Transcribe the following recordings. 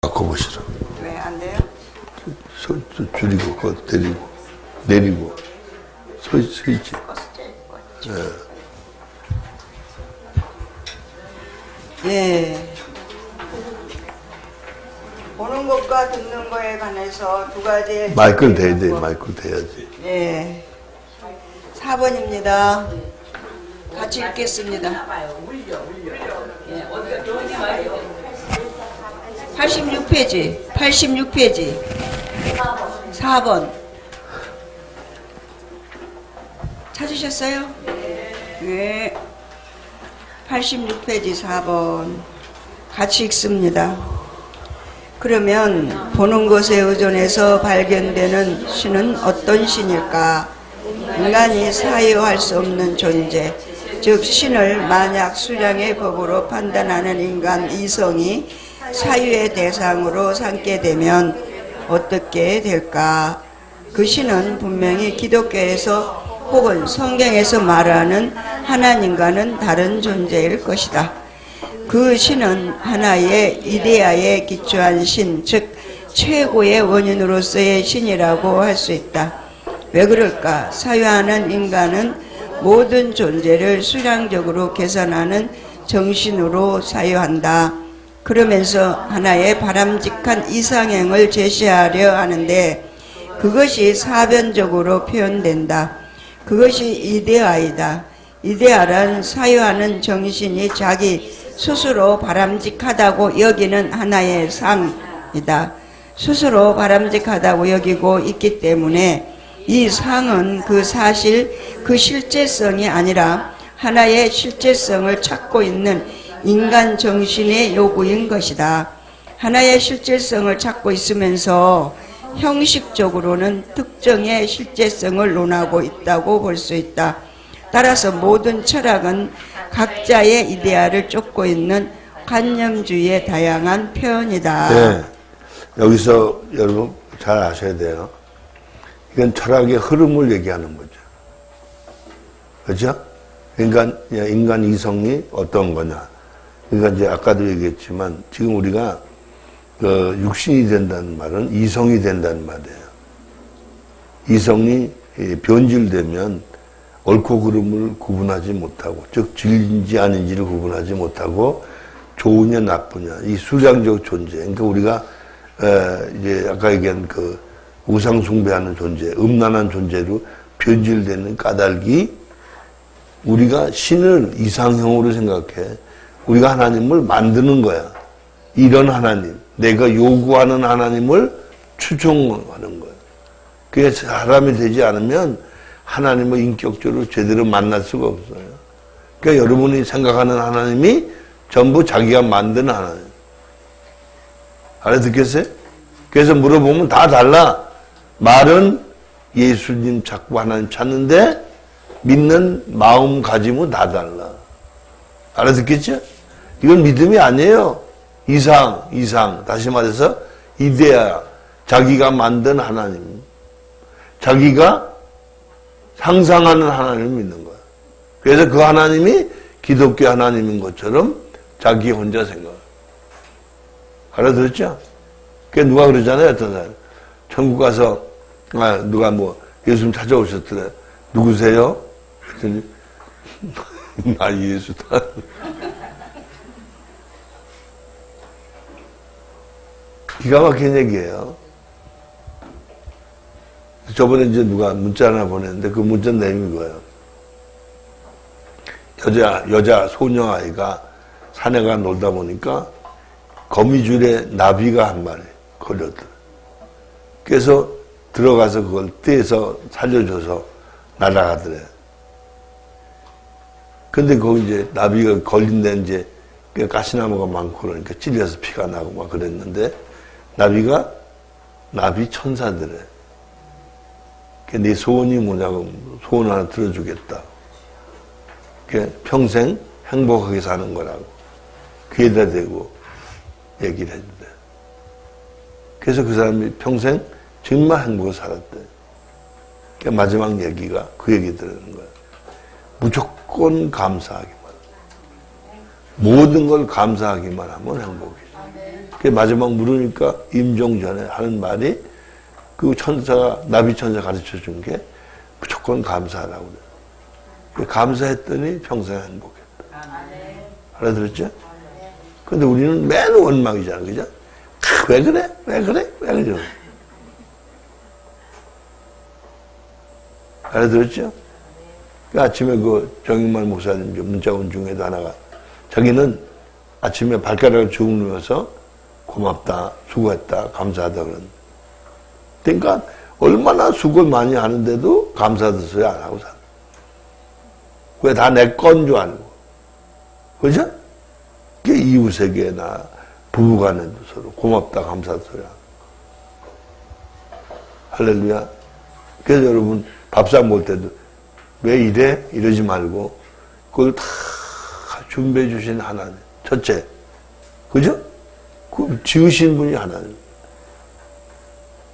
바꿔보시라. 왜 안 돼요? 줄이고, 그거 내리고. 서 있지. 예. 보는 것과 듣는 거에 관해서 두 가지의 마이크를 대야 돼, 마이크를 대야지. 예. 4번입니다. 같이 읽겠습니다. 86페이지, 86페이지. 4번. 찾으셨어요? 네. 86페이지 4번. 같이 읽습니다. 그러면 보는 것에 의존해서 발견되는 신은 어떤 신일까? 인간이 사유할 수 없는 존재, 즉 신을 만약 수량의 법으로 판단하는 인간 이성이 사유의 대상으로 삼게 되면 어떻게 될까? 그 신은 분명히 기독교에서 혹은 성경에서 말하는 하나님과는 다른 존재일 것이다. 그 신은 하나의 이데아에 기초한 신, 즉 최고의 원인으로서의 신이라고 할 수 있다. 왜 그럴까? 사유하는 인간은 모든 존재를 수량적으로 계산하는 정신으로 사유한다. 그러면서 하나의 바람직한 이상행을 제시하려 하는데 그것이 사변적으로 표현된다. 그것이 이데아이다. 이데아란 사유하는 정신이 자기 스스로 바람직하다고 여기는 하나의 상이다. 스스로 바람직하다고 여기고 있기 때문에 이 상은 그 사실, 그 실제성이 아니라 하나의 실제성을 찾고 있는 인간 정신의 요구인 것이다. 하나의 실제성을 찾고 있으면서 형식적으로는 특정의 실제성을 논하고 있다고 볼 수 있다. 따라서 모든 철학은 각자의 이데아를 쫓고 있는 관념주의의 다양한 표현이다. 네. 여기서 여러분 잘 아셔야 돼요. 이건 철학의 흐름을 얘기하는 거죠. 그렇죠? 인간 이성이 어떤 거냐. 그러니까 이제 아까도 얘기했지만 지금 우리가 그 육신이 된다는 말은 이성이 된다는 말이에요. 이성이 변질되면 옳고 그름을 구분하지 못하고, 즉 진리인지 아닌지를 구분하지 못하고 좋으냐 나쁘냐 이 수량적 존재. 그러니까 우리가 이제 아까 얘기한 그 우상 숭배하는 존재, 음란한 존재로 변질되는 까닭이 우리가 신을 이상형으로 생각해. 우리가 하나님을 만드는 거야. 이런 하나님, 내가 요구하는 하나님을 추종하는 거야. 그게 사람이 되지 않으면 하나님을 인격적으로 제대로 만날 수가 없어요. 그러니까 여러분이 생각하는 하나님이 전부 자기가 만든 하나님. 알아듣겠어요? 그래서 물어보면 다 달라. 말은 예수님 찾고 하나님 찾는데 믿는 마음가짐은 다 달라. 알아듣겠죠? 이건 믿음이 아니에요. 이상. 다시 말해서 이데아, 자기가 만든 하나님. 자기가 상상하는 하나님을 믿는 거야. 그래서 그 하나님이 기독교 하나님인 것처럼 자기 혼자 생각. 알아들었죠? 그게 누가 그러잖아요, 어떤 사람. 천국 가서, 누가 예수님 찾아오셨더래. 누구세요? 그랬더니, 나 예수다. 기가 막힌 얘기예요. 저번에 이제 누가 문자 하나 보냈는데 그 문자 내용이 뭐예요? 여자 소녀아이가 산에 가 놀다 보니까 거미줄에 나비가 한 마리 걸렸더라. 그래서 들어가서 그걸 떼서 살려줘서 날아가더래. 근데 거기 이제 나비가 걸린 데 이제 가시나무가 많고 그러니까 찔려서 피가 나고 막 그랬는데 나비 천사들에. 네 소원이 뭐냐고 소원 하나 들어주겠다. 평생 행복하게 사는 거라고. 귀에다 대고 얘기를 해준대. 그래서 그 사람이 평생 정말 행복하게 살았대. 마지막 얘기가 그 얘기 들으는 거야. 무조건 감사하기만. 모든 걸 감사하기만 하면 행복해. 그 마지막 물으니까 임종 전에 하는 말이 그 천사가, 나비 천사 가르쳐 준 게 무조건 감사하라고 그래요. 감사했더니 평생 행복했다. 알아들었죠? 근데 우리는 맨 원망이잖아, 그죠? 왜 그래? 왜 그래? 왜 그래? 알아들었죠? 그 아침에 그 정익만 목사님 문자 온 중에도 하나가 자기는 아침에 발가락을 쭉 누워서 고맙다, 수고했다, 감사하다 그런. 그러니까 얼마나 수고를 많이 하는데도 감사도 소리 안 하고 사는. 왜 다 내 건 줄 알고. 그죠? 그게 이웃에게나 부부간에도 서로 고맙다, 감사도 소리 하고. 할렐루야. 그래서 여러분 밥상 먹을 때도 왜 이래? 이러지 말고 그걸 다 준비해 주신 하나님. 첫째. 그죠? 그 지으신 분이 하나님.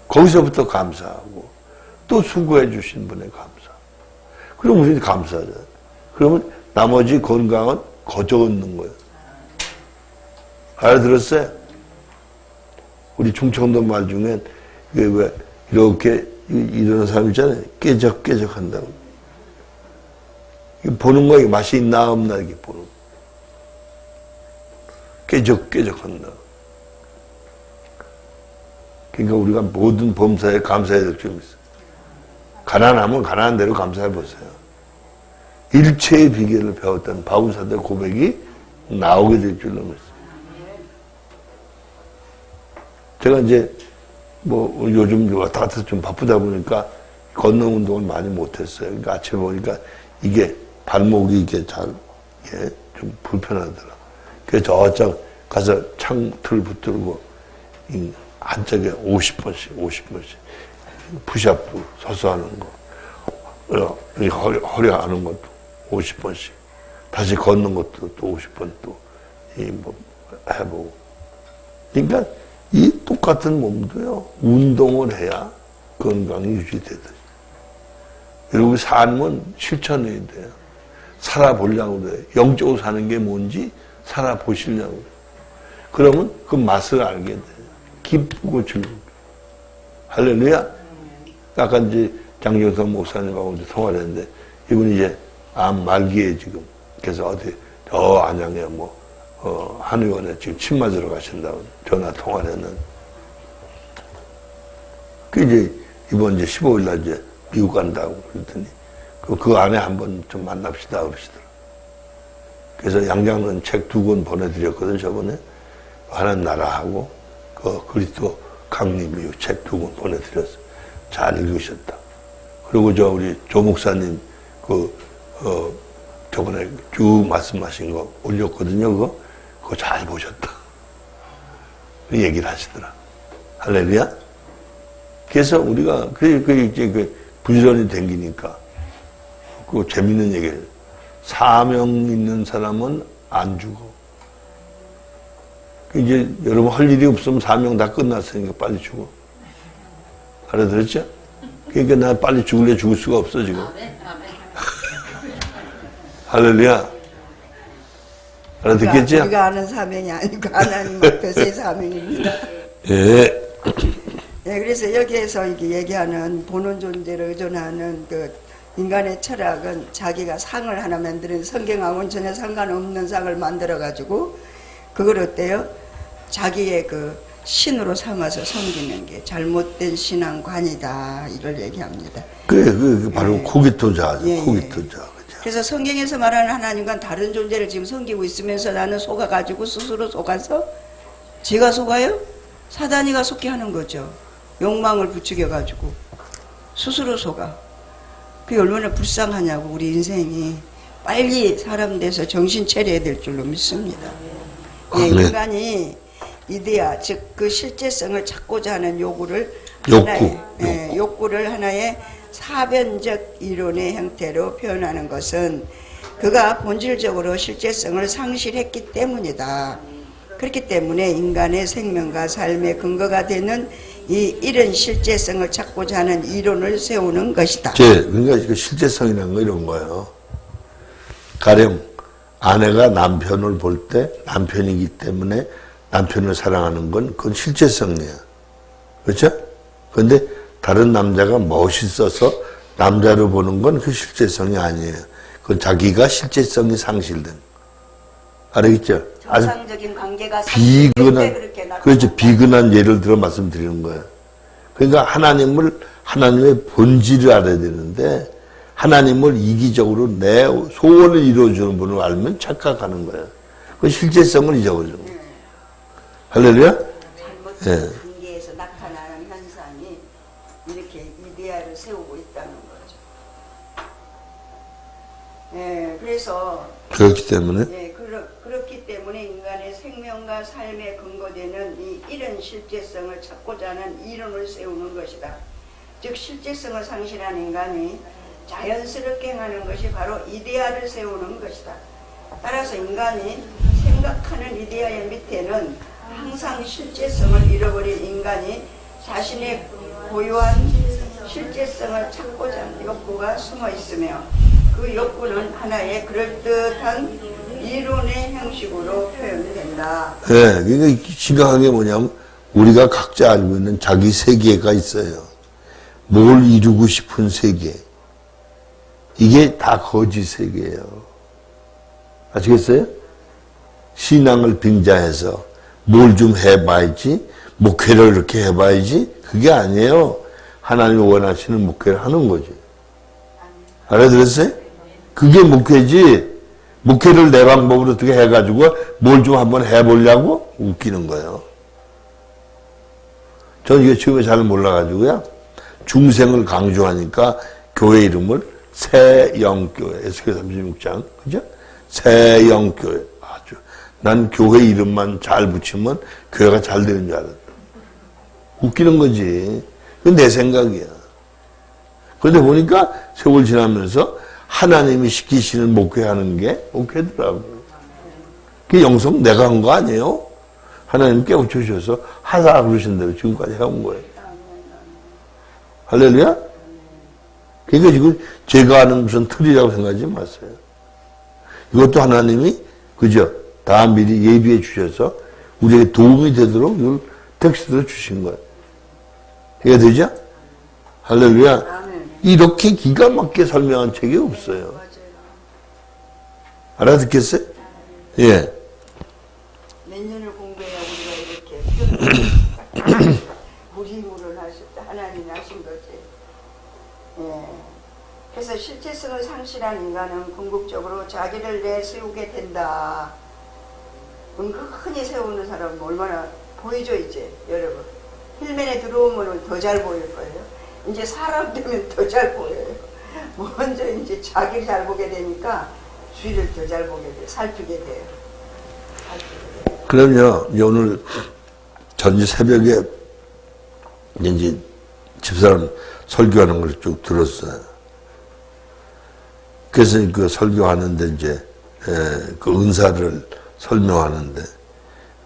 거기서부터 감사하고 또 수고해 주신 분의 감사. 그럼 우리는 감사하잖아요. 그러면 나머지 건강은 거저 얻는 거예요. 알아들었어요? 우리 충청도 말 중엔 이게 왜 이렇게 이러는 사람 있잖아요. 깨적깨적 한다고. 보는 거에 맛이 있나 없나 이렇게 보는 거. 깨적깨적 한다. 그러니까 우리가 모든 범사에 감사해야 될 점이 있어요. 가난하면 가난한 대로 감사해 보세요. 일체의 비결을 배웠던 바울사도의 고백이 나오게 될 줄로 믿습니다. 제가 이제 뭐 요즘 왔다 갔다 좀 바쁘다 보니까 걷는 운동을 많이 못했어요. 그러니까 아침에 보니까 이게 발목이 이게 잘, 예, 좀 불편하더라. 그래서 저쪽 가서 창틀 붙들고 한쪽에 50번씩 푸시업도 서서 하는 거, 허리 하는 것도 50번씩, 다시 걷는 것도 또 50번 또 뭐 해보고. 그러니까 이 똑같은 몸도요, 운동을 해야 건강이 유지되듯이. 여러분, 삶은 실천해야 돼요. 살아보려고 그래요. 영적으로 사는 게 뭔지 살아보시려고 그래요. 그러면 그 맛을 알게 돼요. 기쁘고 즐겁고. 할렐루야. 아까 이제 장정성 목사님하고 이제 통화를 했는데, 이분이 이제 암 말기에 지금, 그래서 어디, 안양에 한의원에 지금 침 맞으러 가신다고 전화 통화를 했는데, 그 이제 이번 이제 15일날 이제 미국 간다고 그랬더니, 그 안에 한번 좀 만납시다 그러시더라고요. 그래서 양장론 책 2권 보내드렸거든, 저번에. 하나는 나라하고, 그리스도 강림이유 책 2권 보내드렸어요. 잘 읽으셨다. 그리고 우리 조 목사님, 저번에 쭉 말씀하신 거 올렸거든요, 그거 잘 보셨다. 그 얘기를 하시더라. 할렐루야? 그래서 우리가, 이제 부지런히 댕기니까, 재밌는 얘기예요. 사명 있는 사람은 안 죽어. 이제 여러분 할 일이 없으면 사명 다 끝났으니까 빨리 죽어. 알아들었죠? 그러니까 나 빨리 죽을래 죽을 수가 없어, 지금. 할렐루야. 알아듣겠지? 우리가 아는 사명이 아니고 하나님 앞에서의 사명입니다. 예. 네, 그래서 여기에서 이게 얘기하는 본원 존재를 의존하는 인간의 철학은 자기가 상을 하나 만드는, 성경하고는 전혀 상관없는 상을 만들어가지고 그걸 어때요? 자기의 신으로 삼아서 섬기는 게 잘못된 신앙관이다, 이걸 얘기합니다. 그래, 바로 예. 코기토자죠. 예, 코기토자. 그죠? 그래서 성경에서 말하는 하나님과 다른 존재를 지금 섬기고 있으면서 나는 속아가지고 스스로 속아서, 지가 속아요? 사단이가 속게 하는 거죠. 욕망을 부추겨가지고 스스로 속아. 그게 얼마나 불쌍하냐고. 우리 인생이 빨리 사람 돼서 정신 차려야 될 줄로 믿습니다. 예, 인간이 이데아, 즉 그 실제성을 찾고자 하는 욕구를 하나의 사변적 이론의 형태로 표현하는 것은 그가 본질적으로 실제성을 상실했기 때문이다. 그렇기 때문에 인간의 생명과 삶의 근거가 되는 이런 실제성을 찾고자 하는 이론을 세우는 것이다. 그러니까 그 실제성이라는 거 이런 거예요. 가령 아내가 남편을 볼 때 남편이기 때문에 남편을 사랑하는 건 그건 실제성이야. 그렇죠? 그런데 다른 남자가 멋있어서 남자로 보는 건 그 실제성이 아니에요. 그건 자기가 실제성이 상실된. 알겠죠? 아주 정상적인 관계가 상실될 때 그렇게 나타난다. 그렇죠. 비근한 예를 들어 말씀드리는 거예요. 그러니까 하나님의 본질을 알아야 되는데, 하나님을 이기적으로 내 소원을 이루어주는 분을 알면 착각하는 거예요. 그 실제성을 잊어버리는 거예요. 할렐루야? 잘못된 관계에서 나타나는 현상이 이렇게 이데아를 세우고 있다는 거죠. 예, 그래서 그렇기 때문에 예, 그렇기 때문에 인간의 생명과 삶에 근거되는 이런 실제성을 찾고자 하는 이론을 세우는 것이다. 즉 실제성을 상실한 인간이 자연스럽게 행하는 것이 바로 이데아를 세우는 것이다. 따라서 인간이 생각하는 이데아의 밑에는 항상 실제성을 잃어버린 인간이 자신의 고유한 실제성을 찾고자 하는 욕구가 숨어 있으며, 그 욕구는 하나의 그럴듯한 이론의 형식으로 표현된다. 네, 그러니까 심각한 게 뭐냐면 우리가 각자 알고 있는 자기 세계가 있어요. 뭘 이루고 싶은 세계. 이게 다 거짓 세계예요. 아시겠어요? 신앙을 빙자해서 뭘 좀 해봐야지, 목회를 이렇게 해봐야지, 그게 아니에요. 하나님이 원하시는 목회를 하는 거지. 알아들었어요? 그게 목회지. 목회를 내 방법으로 어떻게 해가지고 뭘 좀 한번 해보려고 웃기는 거예요. 저는 이게 처음에 잘 몰라가지고요. 중생을 강조하니까 교회 이름을 새영교회, 에스겔 36장, 그죠? 새영교회. 아주. 난 교회 이름만 잘 붙이면 교회가 잘 되는 줄 알았다. 웃기는 거지. 그건 내 생각이야. 그런데 보니까 세월 지나면서 하나님이 시키시는 목회하는 게 목회더라고. 그게 영성 내가 한 거 아니에요? 하나님 깨우쳐주셔서 하라 그러신 대로 지금까지 해온 거예요. 할렐루야? 그러니까 지금 제가 하는 무슨 틀이라고 생각하지 마세요. 이것도 하나님이, 그죠? 다 미리 예비해 주셔서 우리에게 도움이 되도록 이걸 텍스트로 주신 거예요. 이해되죠? 할렐루야? 아멘. 이렇게 기가 막히게 설명한 책이 없어요. 맞아요. 알아듣겠어요? 예. 몇 년을 공부해야 우리가 이렇게 무리무를 하셨다. 하나님이 하신 거지. 예. 그래서 실제성을 상실한 인간은 궁극적으로 자기를 내세우게 된다. 흔히 세우는 사람은 얼마나 보이죠, 이제, 여러분. 힐맨에 들어오면 더 잘 보일 거예요. 이제 사람 되면 더 잘 보여요. 먼저 이제 자기를 잘 보게 되니까 주위를 더 잘 보게 돼요. 살피게 돼요. 그럼요. 오늘 전주 새벽에 이제 집사람 설교하는 걸 쭉 들었어요. 그래서 그 설교하는데 이제 그 은사를 설명하는데,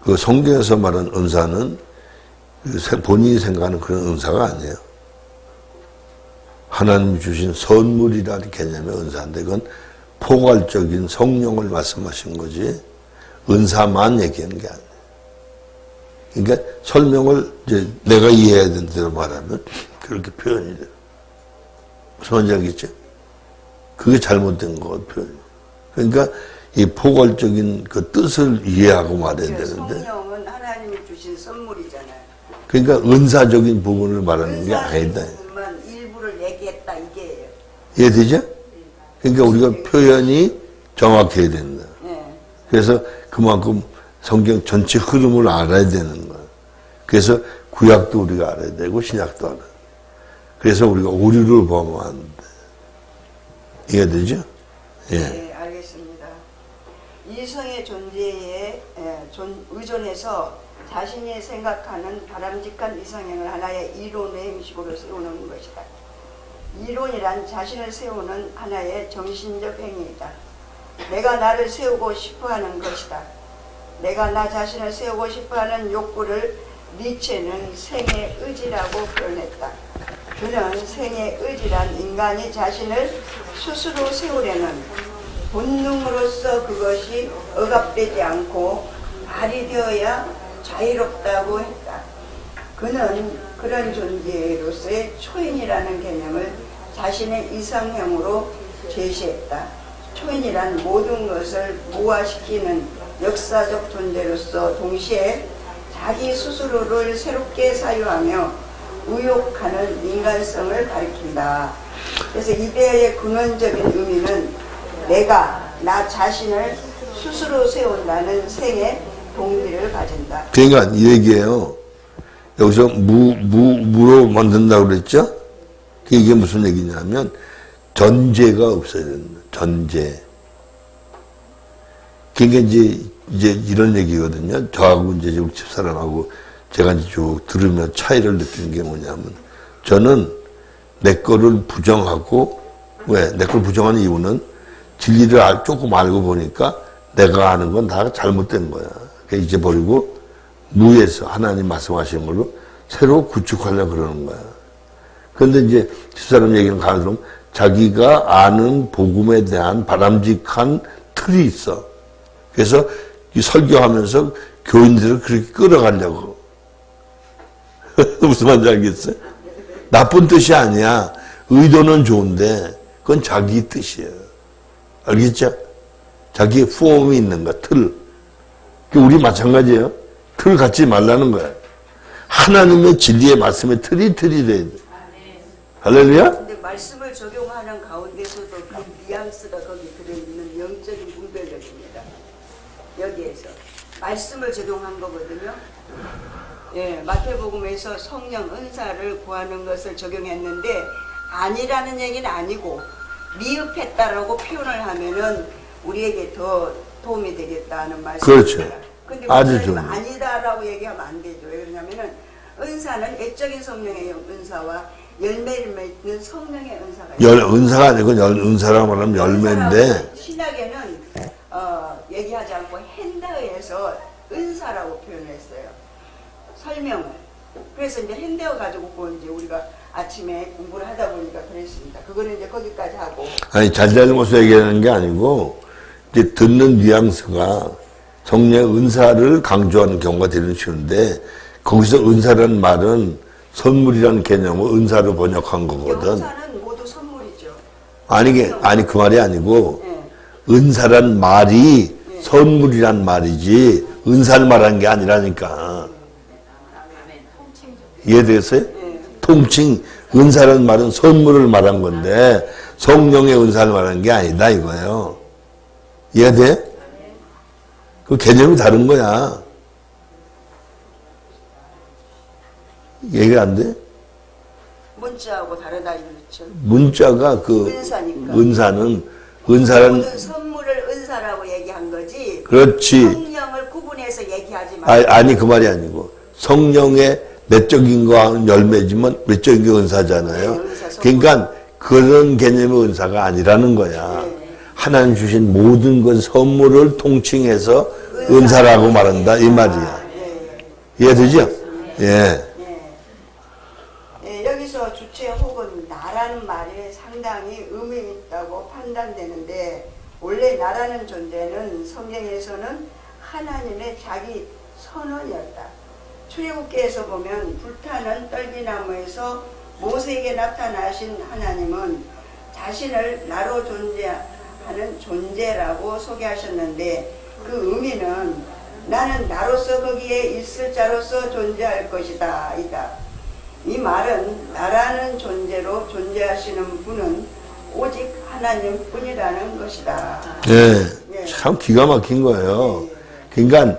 그 성경에서 말하는 은사는 본인이 생각하는 그런 은사가 아니에요. 하나님이 주신 선물이라는 개념의 은사인데, 그건 포괄적인 성령을 말씀하신 거지 은사만 얘기하는 게 아니에요. 그러니까 설명을 이제 내가 이해해야 되는 대로 말하면 그렇게 표현이 돼요. 무슨 말인지 알겠죠? 그게 잘못된 거 표현. 그러니까 이 포괄적인 그 뜻을 이해하고 말해야 되는데. 성령은 하나님이 주신 선물이잖아요. 그러니까 은사적인 부분을 말하는 게 아니다. 부분만 일부를 얘기했다 이게예요. 이해되죠? 그러니까 우리가 표현이 정확해야 된다. 네. 그래서 그만큼 성경 전체 흐름을 알아야 되는 거야. 그래서 구약도 우리가 알아야 되고 신약도 알아야 돼. 그래서 우리가 오류를 범하면 안 돼. 이해되죠? 예. 네, 알겠습니다. 이성의 존재에 의존해서 자신이 생각하는 바람직한 이상형을 하나의 이론의 형식으로 세우는 것이다. 이론이란 자신을 세우는 하나의 정신적 행위이다. 내가 나를 세우고 싶어하는 것이다. 내가 나 자신을 세우고 싶어하는 욕구를 니체는 생의 의지라고 표현했다. 그는 생의 의지란 인간이 자신을 스스로 세우려는 본능으로서 그것이 억압되지 않고 발휘되어야 자유롭다고 했다. 그는 그런 존재로서의 초인이라는 개념을 자신의 이상형으로 제시했다. 초인이란 모든 것을 무화시키는 역사적 존재로서 동시에 자기 스스로를 새롭게 사유하며 의욕하는 인간성을 가리킨다. 그래서 이데아의 근원적인 의미는 내가 나 자신을 스스로 세운다는 생의 동기를 가진다. 그러니까 이 얘기예요. 여기서 무로 만든다고 그랬죠? 이게 무슨 얘기냐면 전제가 없어야 된다. 전제. 그러니까 이제 이런 얘기거든요. 저하고 이제 우리 집사람하고 제가 이제 쭉 들으며 차이를 느끼는 게 뭐냐면 저는 내 거를 부정하고 왜? 내 걸 부정하는 이유는 진리를 조금 알고 보니까 내가 아는 건 다 잘못된 거야. 그러니까 이제 버리고 무에서 하나님 말씀하신 걸로 새로 구축하려고 그러는 거야. 그런데 이제 집사람 얘기는 가만 들으면 자기가 아는 복음에 대한 바람직한 틀이 있어. 그래서 이 설교하면서 교인들을 그렇게 끌어가려고. 무슨 말인지 알겠어요? 나쁜 뜻이 아니야. 의도는 좋은데 그건 자기 뜻이에요. 알겠죠? 자기의 폼이 있는 거야. 틀. 우리 마찬가지예요. 틀 갖지 말라는 거야. 하나님의 진리의 말씀의 틀이 돼야 돼. 할렐루야? 근데 말씀을 적용하는 가운데서도 그 뉘앙스가 거기 들어있는 영적인 분별력입니다. 여기에서 말씀을 적용한 거거든요. 예, 마태복음에서 성령 은사를 구하는 것을 적용했는데 아니라는 얘기는 아니고 미흡했다라고 표현을 하면은 우리에게 더 도움이 되겠다는 말씀입니다. 그렇죠. 근데 아주 좋은. 아니다라고 얘기하면 안 되죠. 왜 그러냐면은 은사는 애적인 성령의 은사와 열매를 맺는 성령의 은사가 있어요. 은사가 아니고 은사라고 말하면 열매인데 신약에는 얘기하지 않고 핸다에서 은사라고 표현했어요. 설명을. 그래서 이제 핸다어 가지고 이제 우리가 아침에 공부를 하다 보니까 그랬습니다. 그거는 이제 거기까지 하고. 아니 잘잘못을 얘기하는 게 아니고 이제 듣는 뉘앙스가 성령의 은사를 강조하는 경우가 되는 쉬운데 거기서 은사라는 말은 선물이라는 개념을 은사로 번역한 거거든. 은사는 모두 선물이죠. 아니 그 말이 아니고 네. 은사란 말이 선물이란 말이지 은사를 말하는 게 아니라니까. 이해되겠어요? 네. 통칭 은사라는 말은 선물을 말한 건데 성령의 은사를 말하는 게 아니다 이거예요. 이해돼? 그 개념이 다른 거야. 이해가 안 돼? 문자하고 다르다 이거죠. 문자가 그 은사니까. 은사라는 모든 선물을 은사라고 얘기한 거지. 그렇지. 성령을 구분해서 얘기하지 말고. 아니 그 말이 아니고 성령의 내적인 거하고는 열매지만 외적인 게 은사잖아요. 네, 은사, 그러니까 그런 개념의 은사가 아니라는 거야. 네. 하나님 주신 모든 것 선물을 통칭해서 은사라고 말한다 이 말이야. 네. 이해되죠? 예. 여기서 주체 혹은 나라는 말이 상당히 의미 있다고 판단되는데 원래 나라는 존재는 성경에서는 하나님의 자기 선언이었다. 출애굽기에서 보면 불타는 떨기나무에서 모세에게 나타나신 하나님은 자신을 나로 존재하는 존재라고 소개하셨는데 그 의미는 나는 나로서 거기에 있을 자로서 존재할 것이다 이다. 이 말은 나라는 존재로 존재하시는 분은 오직 하나님뿐이라는 것이다. 예. 참 기가 막힌 거예요. 그러니까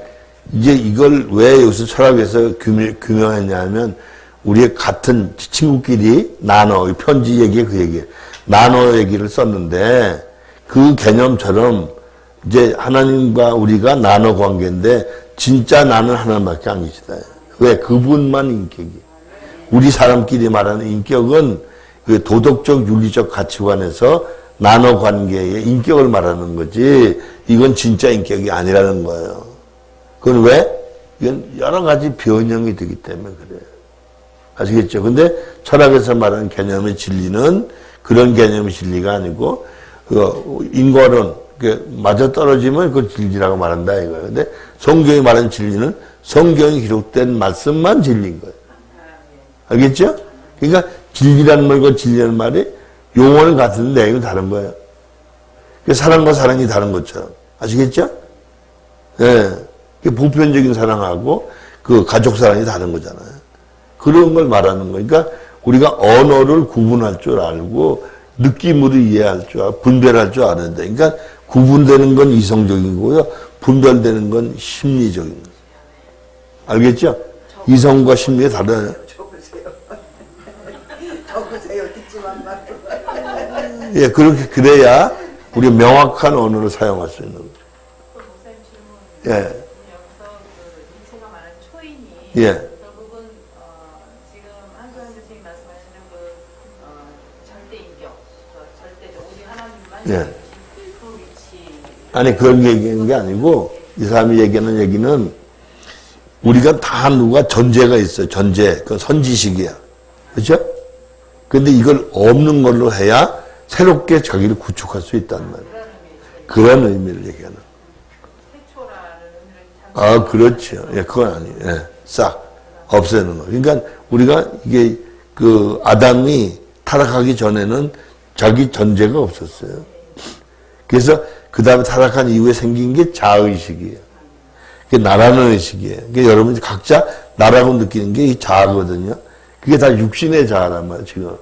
이제 이걸 왜 여기서 철학에서 규명했냐면 우리의 같은 친구끼리 나눠 편지 얘기에 그 얘기 나눠 얘기를 썼는데 그 개념처럼 이제 하나님과 우리가 나눠 관계인데 진짜 나는 하나님밖에 안 계시다. 왜? 그분만 인격이. 우리 사람끼리 말하는 인격은 그 도덕적 윤리적 가치관에서 나눠 관계의 인격을 말하는 거지 이건 진짜 인격이 아니라는 거예요. 그건 왜? 이건 여러 가지 변형이 되기 때문에 그래요. 아시겠죠? 근데 철학에서 말하는 개념의 진리는 그런 개념의 진리가 아니고 그 인과론 맞아 떨어지면 그걸 진리라고 말한다 이거예요. 근데 성경이 말하는 진리는 성경에 기록된 말씀만 진리인 거예요. 알겠죠? 그러니까 진리라는 말과 진리라는 말이 용어는 같은데 내용이 다른 거예요. 사랑과 사랑이 다른 것처럼. 아시겠죠? 예. 보편적인 사랑하고 그 가족 사랑이 다른 거잖아요. 그런 걸 말하는 거니까 우리가 언어를 구분할 줄 알고 느낌으로 이해할 줄 알고 분별할 줄 아는데, 그러니까 구분되는 건 이성적이고요. 분별되는 건 심리적인 거예요. 알겠죠? 이성과 심리가 다르잖아요. 적으세요. 듣지만 말고. 예, 그렇게, 그래야 우리가 명확한 언어를 사용할 수 있는 거예요. 목사님 질문. 예. 여기서 그 인체가 말하는 초인이 예. 결국은 지금 한소연 선생님이 말씀하시는 절대 인격, 절대적 오직 하나님만 예. 그 위치. 아니, 그런 얘기하는 게 아니고, 이 사람이 얘기하는 얘기는 우리가 다 누가 전제가 있어요. 전제. 그건 선지식이야. 그렇죠? 근데 이걸 없는 걸로 해야 새롭게 자기를 구축할 수 있단 말이에요. 그런 의미를 얘기하는. 아, 그렇죠. 예, 그건 아니에요. 예, 싹 없애는 거. 그러니까 우리가 이게 그 아담이 타락하기 전에는 자기 전제가 없었어요. 그래서 그 다음에 타락한 이후에 생긴 게 자의식이에요. 그게 나라는 의식이에요. 그러니까 여러분이 각자 나라고 느끼는 게 이 자아거든요. 그게 다 육신의 자아란 말이에요, 지금.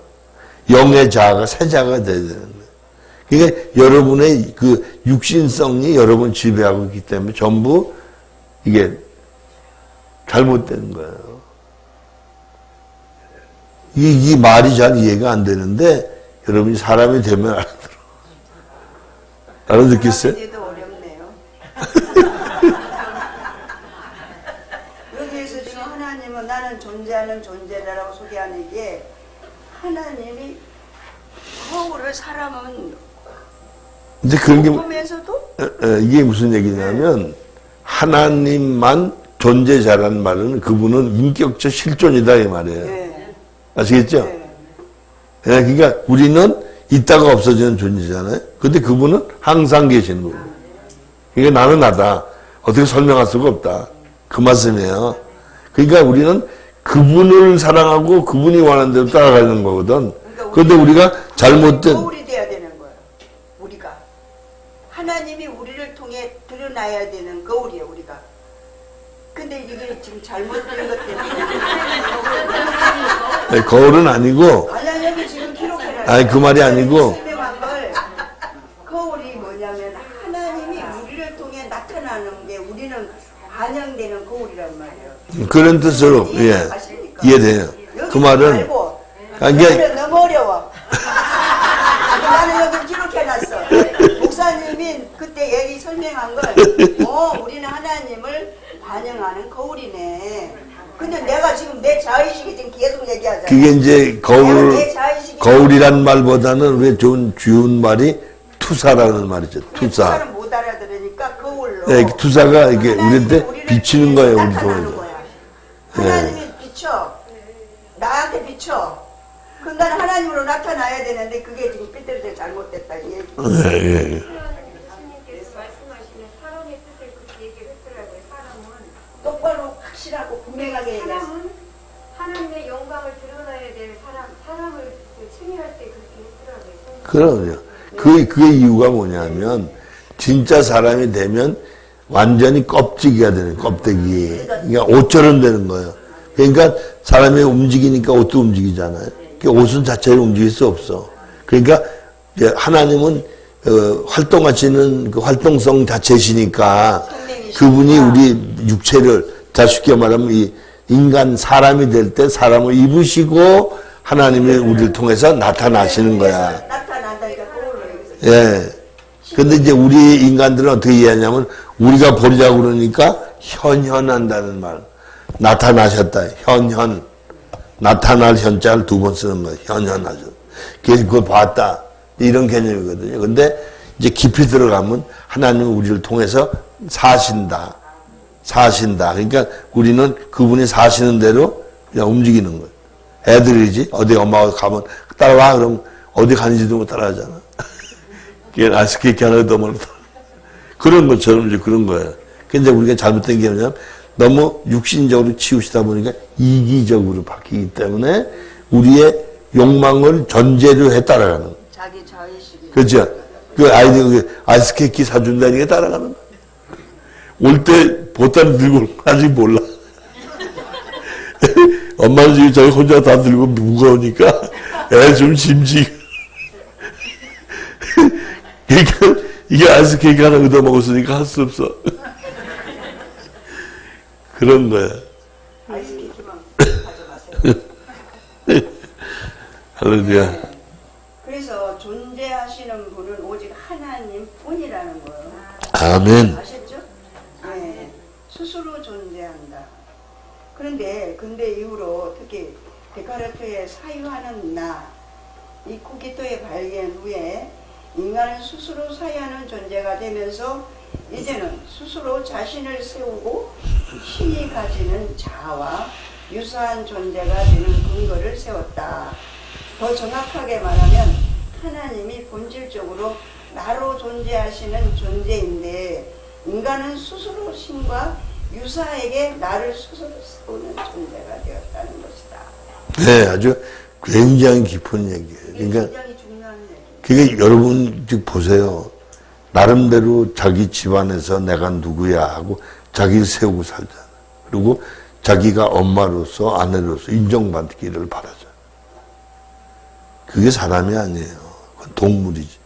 영의 자아가 새 자아가 돼야 되는 거예요. 그러니까 여러분의 그 육신성이 여러분 지배하고 있기 때문에 전부 이게 잘못된 거예요. 이 말이 잘 이해가 안 되는데 여러분이 사람이 되면 알아들어. 알아듣겠어요? 사람인데도 어렵네요. 여기에서 지금 하나님은 나는 존재하는 존재라고 소개하는 게 하나님이 거울을 사람은 이제 그런 게 보면서도 이게 무슨 얘기냐면 하나님만 존재자라는 말은 그분은 인격적 실존이다 이 말이에요. 네. 아시겠죠? 네. 예, 그러니까 우리는 있다가 없어지는 존재잖아요. 근데 그분은 항상 계시는 거예요. 그러니까 나는 나다. 어떻게 설명할 수가 없다. 그 말씀이에요. 그러니까 우리는 그분을 사랑하고 그분이 원하는 대로 따라가는 거거든. 그런데 우리가 잘못된 거울이 돼야 되는 거예요. 우리가 하나님이 우리를 통해 드러나야 되는 거울이에요. 우리가. 근데 이게 지금 잘못된 것 때문에 아니, 거울은 아니고 아니 여기 지금 기록해놨어요. 아니 그 말이 아니고 설명한 걸 거울이 뭐냐면 하나님이 우리를 통해 나타나는 게 우리는 반영되는 거울이란 말이에요. 그런 뜻으로 예 이해돼요. 그 말은 이게 너무 어려워. 나는 여기 기록해놨어. 목사님이 그때 얘기 설명한 걸, 우리는 하나님을 반영하는 거울이네. 근데 내가 지금 내 자의식이 지금 계속 얘기하잖아. 그게 이제 자의식이 거울이란 말보다는 왜 좋은 쉬운 말이 투사라는 말이죠. 투사. 투사는 못 알아들으니까 거울로. 네, 투사가 이게 우리한테 비치는 거예요. 우리 나타나는 통해서. 거야. 하나님이 비춰. 나한테 비춰. 그럼 나는 하나님으로 나타나야 되는데 그게 지금 삐뚤어져 잘못됐다 이 얘기. 예. 스님께서 말씀하시는 사람의 뜻을 그렇게 얘기를 했더라고요. 사람은 똑바로 확실하고 분명하게 얘기했어. 사람은 하나님의 영광을 드러나야 될 사람을 칭의할 때 그렇게 했더라고요. 그럼요. 그 이유가 뭐냐면 진짜 사람이 되면 완전히 껍질이가 되는 껍데기. 그러니까 옷처럼 되는 거예요. 그러니까 사람이 움직이니까 옷도 움직이잖아요. 옷은 자체를 움직일 수 없어. 그러니까 이제 하나님은 활동하시는 그 활동성 자체시니까 그분이 우리 육체를 다 쉽게 말하면 이 인간 사람이 될 때 사람을 입으시고 하나님이 우리를 통해서 나타나시는 거야. 나타난다니까 거울로 여기서. 예. 근데 이제 우리 인간들은 어떻게 이해하냐면 우리가 보려고 그러니까 현현한다는 말. 나타나셨다. 현현. 나타날 현자를 두 번 쓰는 거예요. 현현하죠. 그래서 그걸 봤다. 이런 개념이거든요. 근데 이제 깊이 들어가면 하나님은 우리를 통해서 사신다. 그러니까 우리는 그분이 사시는 대로 그냥 움직이는 거예요. 애들이지. 어디 엄마가 가면 따라와. 그럼 어디 가는지도 못 따라하잖아. 그게 아이스케이크 하나도 멀어. 그런 것처럼 이제 그런 거예요. 근데 우리가 잘못된 게 뭐냐면 너무 육신적으로 치우시다 보니까 이기적으로 바뀌기 때문에 우리의 욕망을 전제로 해 따라가는 거예요. 자기 자의식이. 그렇죠? 그 아이들 아이스케이크 사준다니까 따라가는 거예요. 올 때 보따리 들고 아직 몰라. 엄마는 지금 저희 혼자 다 들고 무거우니까 애 좀 짐지. 그러니까 이게 아이스케이크 하나 얻어 먹었으니까 할 수 없어. 그런 거야. 아이스케이크만 가져가세요. 할렐루야. 네. 그래서 존재하시는 분은 오직 하나님 뿐이라는 거예요. 아멘. 아셨죠? 네. 스스로 존재한다. 그런데 근대 이후로 특히 데카르트의 사유하는 나, 이 코기토의 발견 후에 인간은 스스로 사유하는 존재가 되면서 이제는 스스로 자신을 세우고 신이 가지는 자아와 유사한 존재가 되는 근거를 세웠다. 더 정확하게 말하면 하나님이 본질적으로 나로 존재하시는 존재인데 인간은 스스로 신과 유사에게 나를 스스로 세우는 존재가 되었다는 것이다. 네, 아주 굉장히 깊은 얘기예요. 그러니까 굉장히 중요한 얘기. 그게 여러분 지금 보세요. 나름대로 자기 집안에서 내가 누구야 하고 자기를 세우고 살잖아. 그리고 자기가 엄마로서 아내로서 인정받기를 바라죠. 그게 사람이 아니에요. 그건 동물이지.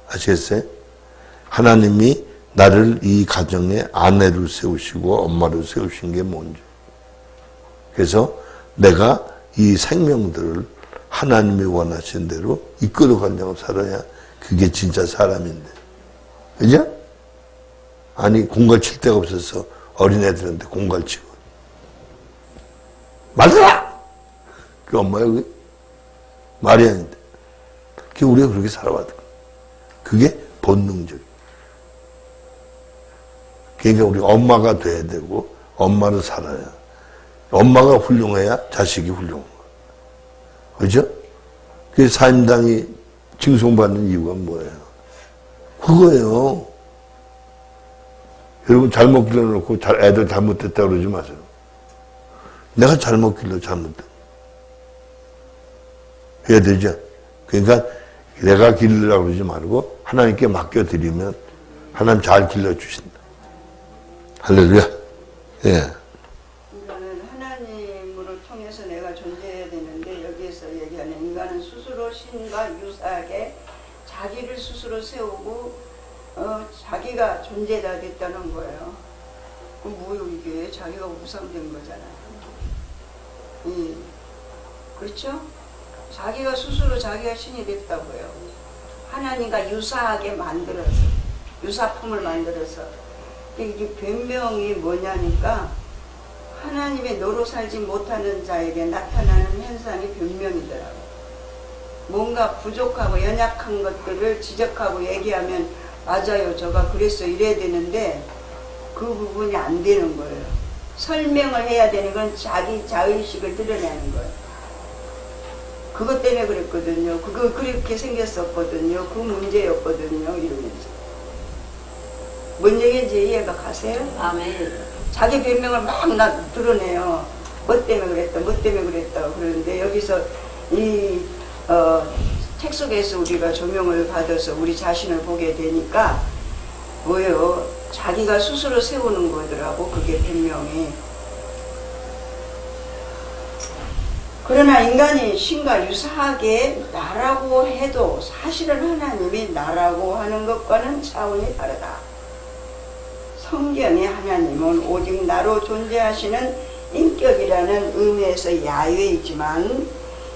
아시겠어요? 하나님이 나를 이 가정에 아내로 세우시고 엄마로 세우신 게 뭔지. 그래서 내가 이 생명들을 하나님이 원하신 대로 이끌어가려고 살아야 그게 진짜 사람인데. 그죠? 아니, 공갈 칠 데가 없어서 어린애들한테 공갈 치고. 말들아! 그 엄마야, 그게? 말이 아닌데. 그게 우리가 그렇게 살아왔던 거야. 그게 본능적이야. 그러니까 우리가 엄마가 돼야 되고, 엄마로 살아야. 엄마가 훌륭해야 자식이 훌륭한 거야. 그죠? 그 사임당이 칭송받는 이유가 뭐예요? 그거예요. 여러분 잘못 길러놓고 애들 잘못됐다 그러지 마세요. 내가 잘못 길러 잘못됐다. 해야 되죠? 그러니까 내가 길르라고 그러지 말고 하나님께 맡겨드리면 하나님 잘 길러주신다. 할렐루야. 예. 인간은 하나님으로 통해서 내가 존재해야 되는데 여기에서 얘기하는 인간은 스스로 신과 유사하게 자기를 스스로 세우고 자기가 존재가 됐다는 거예요. 그럼 뭐예요 이게? 자기가 우상된 거잖아요. 그렇죠? 자기가 스스로 자기가 신이 됐다고요. 하나님과 유사하게 만들어서 유사품을 만들어서 이게 변명이 뭐냐니까 하나님의 노로 살지 못하는 자에게 나타나는 현상이 변명이더라고요. 뭔가 부족하고 연약한 것들을 지적하고 얘기하면 맞아요. 저가 그랬어. 이래야 되는데 그 부분이 안 되는 거예요. 설명을 해야 되는 건 자기 자의식을 드러내는 거예요. 그것 때문에 그랬거든요. 그거 그렇게 생겼었거든요. 그 문제였거든요. 이러면서. 뭔 얘기인지 이해가 가세요? 아멘. 자기 변명을 막 드러내요. 뭐 때문에 그랬다, 뭐 때문에 그랬다 그러는데 여기서 이 책 속에서 우리가 조명을 받아서 우리 자신을 보게 되니까 뭐예요? 자기가 스스로 세우는 거더라고. 그게 변명이. 그러나 인간이 신과 유사하게 나라고 해도 사실은 하나님이 나라고 하는 것과는 차원이 다르다. 성경의 하나님은 오직 나로 존재하시는 인격이라는 의미에서 야외이지만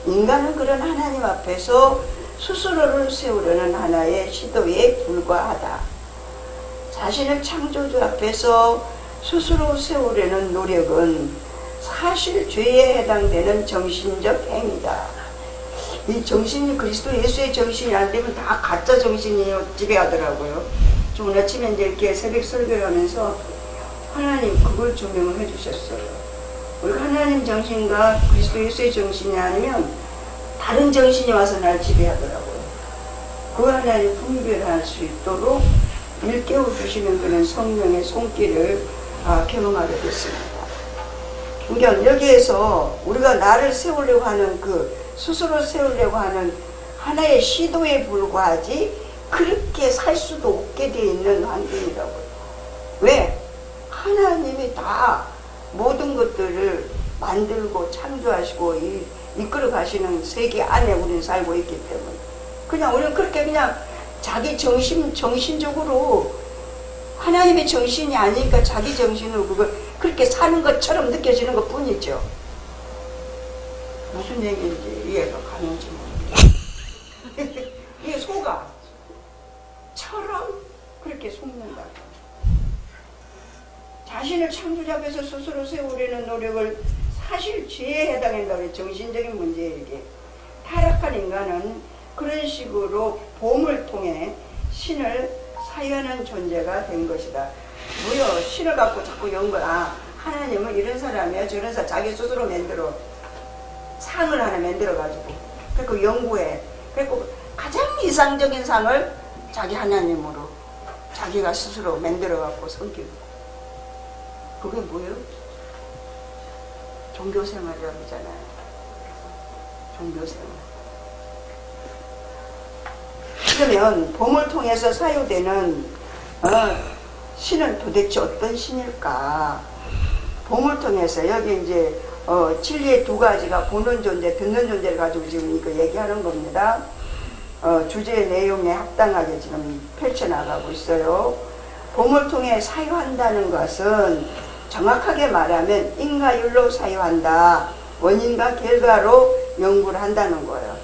인간은 그런 하나님 앞에서 스스로를 세우려는 하나의 시도에 불과하다. 자신을 창조주 앞에서 스스로 세우려는 노력은 사실 죄에 해당되는 정신적 행위다. 이 정신이 그리스도 예수의 정신이 안 되면 다 가짜 정신이 지배하더라고요. 저 오늘 아침에 이제 이렇게 새벽 설교를 하면서 하나님 그걸 조명을 해주셨어요. 우리가 하나님 정신과 그리스도 예수의 정신이 아니면 다른 정신이 와서 날 지배하더라고요. 그 하나님 분별할 수 있도록 일깨워 주시는 그런 성령의 손길을 경험하게 됐습니다. 그러니까 여기에서 우리가 나를 세우려고 하는 스스로 세우려고 하는 하나의 시도에 불과하지 그렇게 살 수도 없게 되어 있는 환경이라고요. 왜? 하나님이 다 모든 것들을 만들고 창조하시고 이끌어 가시는 세계 안에 우리는 살고 있기 때문에 그냥 우리는 그렇게 그냥 자기 정신적으로 하나님의 정신이 아니니까 자기 정신으로 그걸 그렇게 사는 것처럼 느껴지는 것 뿐이죠. 무슨 얘기인지 이해가 가는지 모르겠어요. 이게 소가 처럼 그렇게 속는다. 자신을 창조자 앞에서 스스로 세우려는 노력을 사실 죄에 해당한다고 정신적인 문제에게 타락한 인간은 그런 식으로 봄을 통해 신을 사유하는 존재가 된 것이다. 무려 신을 갖고 자꾸 연구야. 하나님은 이런 사람이야 저런 사람 자기 스스로 만들어 상을 하나 만들어 가지고 그리고 연구해. 그리고 가장 이상적인 상을 자기 하나님으로 자기가 스스로 만들어 갖고 섬기고 그게 뭐예요? 종교생활이라고 하잖아요. 종교생활. 그러면 봄을 통해서 사유되는 신은 도대체 어떤 신일까? 봄을 통해서 여기 이제 진리의 두 가지가 보는 존재, 듣는 존재를 가지고 지금 이거 얘기하는 겁니다. 주제의 내용에 합당하게 지금 펼쳐나가고 있어요. 봄을 통해 사유한다는 것은 정확하게 말하면 인과율로 사유한다. 원인과 결과로 연구를 한다는 거예요.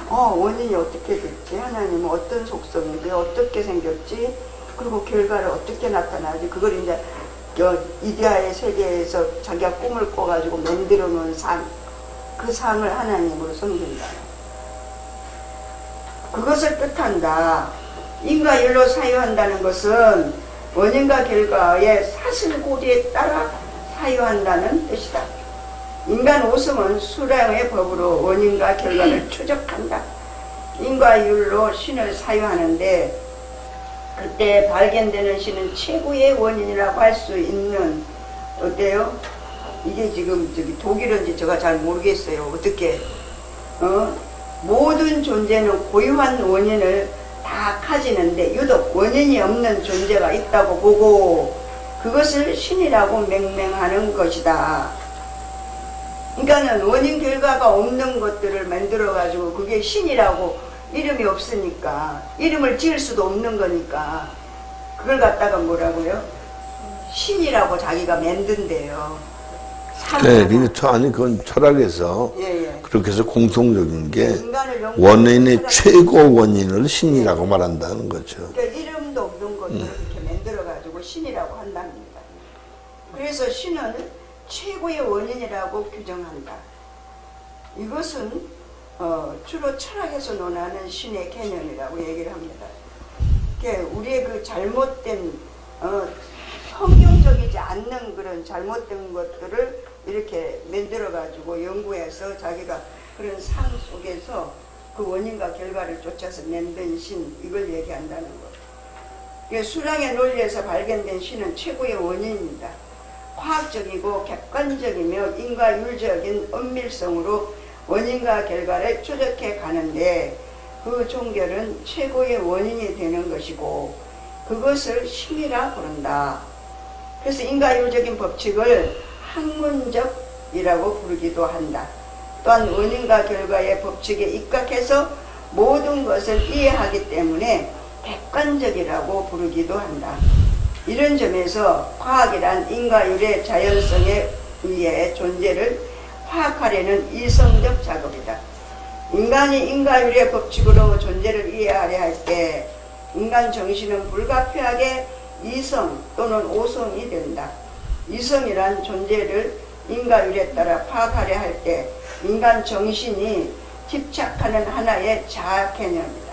원인이 어떻게 됐지? 하나님은 어떤 속성인데 어떻게 생겼지? 그리고 결과를 어떻게 나타나지? 그걸 이제 이데아의 세계에서 자기가 꿈을 꿔가지고 만들어 놓은 상, 그 상을 하나님으로 섬긴다. 그것을 뜻한다. 인과율로 사유한다는 것은 원인과 결과의 사슬고리에 따라 사유한다는 뜻이다. 인간 오성은 수량의 법으로 원인과 결과를 추적한다. 인과율로 신을 사유하는데 그때 발견되는 신은 최고의 원인이라고 할 수 있는 어때요? 이게 지금 저기 독일어인지 제가 잘 모르겠어요. 어떻게 모든 존재는 고유한 원인을 다 가지는데 유독 원인이 없는 존재가 있다고 보고 그것을 신이라고 맹명하는 것이다. 그러니까는 원인 결과가 없는 것들을 만들어 가지고 그게 신이라고 이름이 없으니까 이름을 지을 수도 없는 거니까 그걸 갖다가 뭐라고요? 신이라고 자기가 만든대요. 네, 아니 그건 철학에서 예. 그렇게 해서 공통적인 게 원인의 최고 원인을 신이라고 말한다는 거죠. 그러니까 이름도 없는 것들을 이렇게 만들어 가지고 신이라고 한답니다. 그래서 신은 최고의 원인이라고 규정한다. 이것은 주로 철학에서 논하는 신의 개념이라고 얘기를 합니다. 그러니까 우리의 그 잘못된 성경적이지 않는 그런 잘못된 것들을 이렇게 만들어 가지고 연구해서 자기가 그런 상 속에서 그 원인과 결과를 쫓아서 만든 신, 이걸 얘기한다는 것. 수량의 논리에서 발견된 신은 최고의 원인입니다. 과학적이고 객관적이며 인과율적인 엄밀성으로 원인과 결과를 추적해 가는데 그 종결은 최고의 원인이 되는 것이고 그것을 신이라 부른다. 그래서 인과율적인 법칙을 학문적이라고 부르기도 한다. 또한 원인과 결과의 법칙에 입각해서 모든 것을 이해하기 때문에 객관적이라고 부르기도 한다. 이런 점에서 과학이란 인과율의 자연성에 의해 존재를 파악하려는 이성적 작업이다. 인간이 인과율의 법칙으로 존재를 이해하려 할 때 인간 정신은 불가피하게 이성 또는 오성이 된다. 이성이란 존재를 인과율에 따라 파악하려 할 때 인간 정신이 집착하는 하나의 자아 개념이다.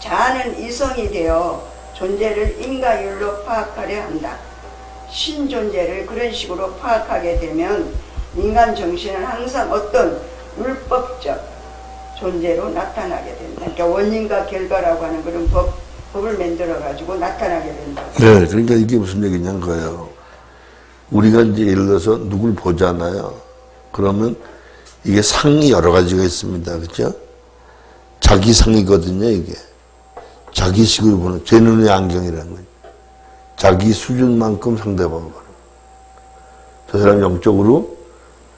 자아는 이성이 되어 존재를 인과율로 파악하려 한다. 신존재를 그런 식으로 파악하게 되면 인간 정신은 항상 어떤 율법적 존재로 나타나게 된다. 그러니까 원인과 결과라고 하는 그런 법을 만들어 가지고 나타나게 된다. 네, 그러니까 이게 무슨 얘기냐는 거예요. 우리가 이제 예를 들어서 누굴 보잖아요. 그러면 이게 상이 여러 가지가 있습니다. 그죠? 자기 상이거든요, 이게. 자기식으로 보는, 제 눈의 안경이라는 거죠. 자기 수준만큼 상대방을 바라보고. 저 사람 영적으로,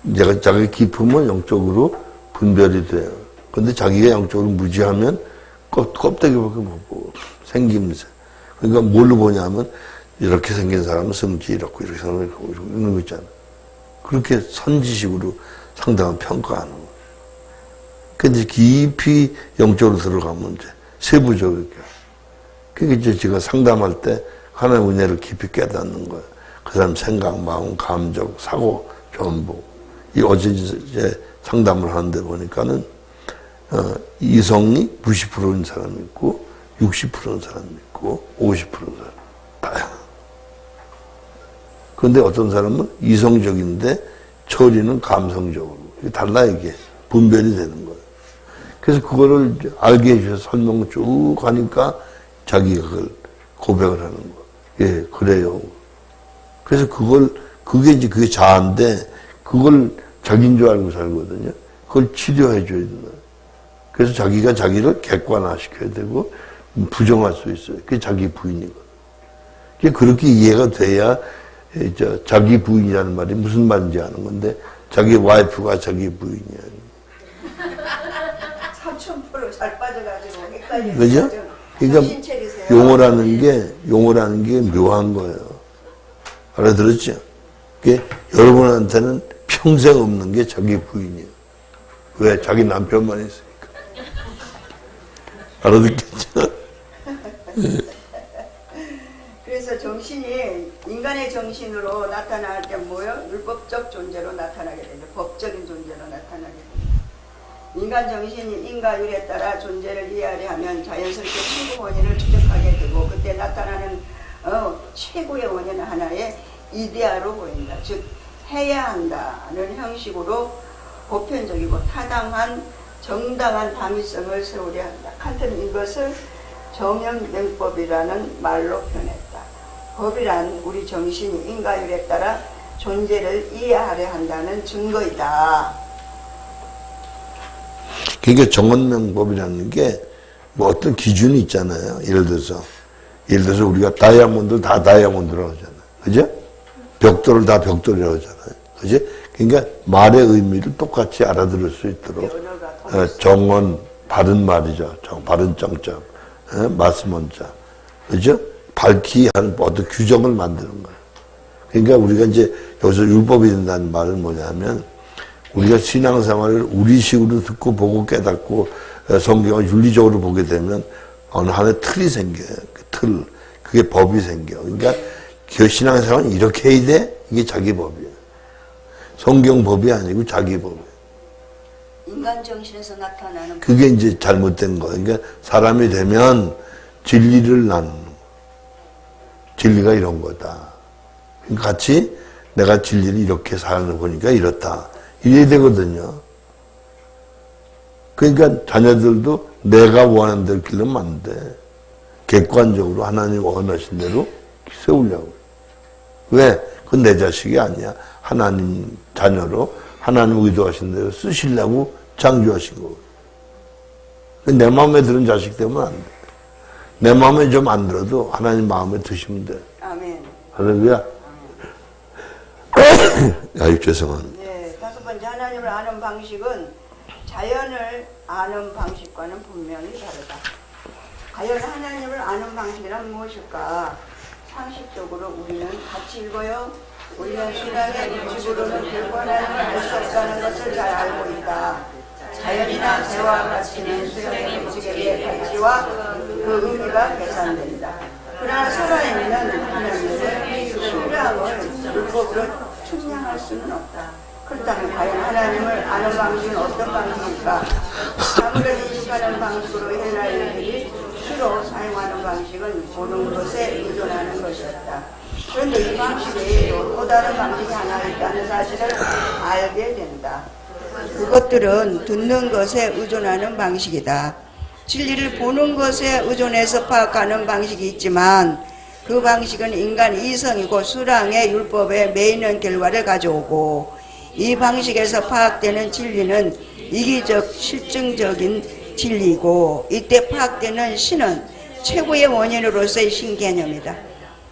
내가 자기 깊으면 영적으로 분별이 돼요. 근데 자기가 영적으로 무지하면 껍데기밖에 못 보고, 생김새. 그러니까 뭘로 보냐면, 이렇게 생긴 사람은 성질 이렇고, 이렇게 생긴 사람은 이런 거 있잖아. 그렇게 선지식으로 상대방을 평가하는 거예요. 근데 깊이 영적으로 들어가면 이제 세부적이게. 그게 이제 제가 상담할 때 하나의 은혜를 깊이 깨닫는 거예요. 그 사람 생각, 마음, 감정, 사고, 전부. 이 어제 이제 상담을 하는데 보니까는, 이성이 90%인 사람이 있고, 60%인 사람이 있고, 50%인 사람. 다양한. 그런데 어떤 사람은 이성적인데, 처리는 감성적으로. 이게 달라, 이게. 분별이 되는 거예요. 그래서 그거를 알게 해주셔서 설명 쭉 하니까 자기가 그걸 고백을 하는 거예요. 예, 그래요. 그래서 그게 자아인데, 그걸 자기인 줄 알고 살거든요. 그걸 치료해 줘야 된다. 그래서 자기가 자기를 객관화시켜야 되고, 부정할 수 있어요. 그게 자기 부인이거든요. 그렇게 이해가 돼야, 자기 부인이라는 말이 무슨 말인지 아는 건데, 자기 와이프가 자기 부인이야. 3000% 잘 빠져가지고 헷갈리는 그죠? 거죠. 그러니까 정신 차리세요. 용어라는 게 묘한 거예요. 알아들었죠? 그게 여러분한테는 평생 없는 게 자기 부인이에요. 왜? 자기 남편만 있으니까. 알아듣겠죠? 그래서 정신이 인간의 정신으로 나타날 때 뭐요? 율법적 존재로 나타나게 되죠. 법적인 존재로 나타나게 되죠. 인간 정신이 인과율에 따라 존재를 이해하려 하면 자연스럽게 최고 원인을 추적하게 되고 그때 나타나는 최고의 원인은 하나의 이데아로 보인다. 즉 해야 한다는 형식으로 보편적이고 타당한 정당한 당위성을 세우려 한다. 칸트는 이것을 정형명법이라는 말로 표현했다. 법이란 우리 정신이 인과율에 따라 존재를 이해하려 한다는 증거이다. 그러니까 정언명법이라는 게 뭐 어떤 기준이 있잖아요. 예를 들어서 우리가 다이아몬드를 다 다이아몬드라고 하잖아요. 그죠? 벽돌을 다 벽돌이라고 하잖아요. 그죠? 그러니까 말의 의미를 똑같이 알아들을 수 있도록 정언, 바른 말이죠. 바른 정점, 말씀원자. 그죠? 밝히 한 어떤 규정을 만드는 거예요. 그러니까 우리가 이제 여기서 율법이 된다는 말은 뭐냐면 우리가 신앙생활을 우리식으로 듣고 보고 깨닫고 성경을 윤리적으로 보게 되면 어느 하나의 틀이 생겨요. 그 틀. 그게 법이 생겨. 그러니까 신앙생활은 이렇게 해야 돼? 이게 자기 법이에요. 성경 법이 아니고 자기 법이에요. 인간 정신에서 나타나는 그게 이제 잘못된 거예요. 그러니까 사람이 되면 진리를 나누는 거. 진리가 이런 거다. 그러니까 같이 내가 진리를 이렇게 사는 보니까 이렇다. 이래야 되거든요. 그러니까 자녀들도 내가 원하는 대로 길러면 안 돼. 객관적으로 하나님 원하신 대로 세우려고. 왜? 그건 내 자식이 아니야. 하나님 자녀로 하나님 의도하신 대로 쓰시려고 창조하신 거고. 내 마음에 드는 자식 되면 안 돼. 내 마음에 좀 안 들어도 하나님 마음에 드시면 돼. 아멘. 할렐루야. 아유, 죄송합니다. 네, 다섯 번째 하나님을 아는 방식은 자연을 아는 방식과는 분명히 다르다. 과연 하나님을 아는 방식이란 무엇일까? 상식적으로 우리는 같이 읽어요. 우리는 신앙의 규칙으로는 결코 하나님을 알 수 없다는 것을 잘 알고 있다. 자연이나 재와 가치는 수용의 규칙에 가치와 그 의미가 계산된다. 그러나 살아있는 하나님의 신뢰함을 율법으로 측량할 수는 없다. 그렇다면 과연 하나님을 아는 방식은 어떤 방식일까? 아무래도 인식하는 방식으로 헬라인들이 주로 사용하는 방식은 보는 것에 의존하는 것이었다. 그런데 이 방식 외에도 또 다른 방식이 하나 있다는 사실을 알게 된다. 그것들은 듣는 것에 의존하는 방식이다. 진리를 보는 것에 의존해서 파악하는 방식이 있지만 그 방식은 인간 이성이고 수량의 율법에 매이는 결과를 가져오고 이 방식에서 파악되는 진리는 이기적 실증적인 진리이고 이때 파악되는 신은 최고의 원인으로서의 신개념이다.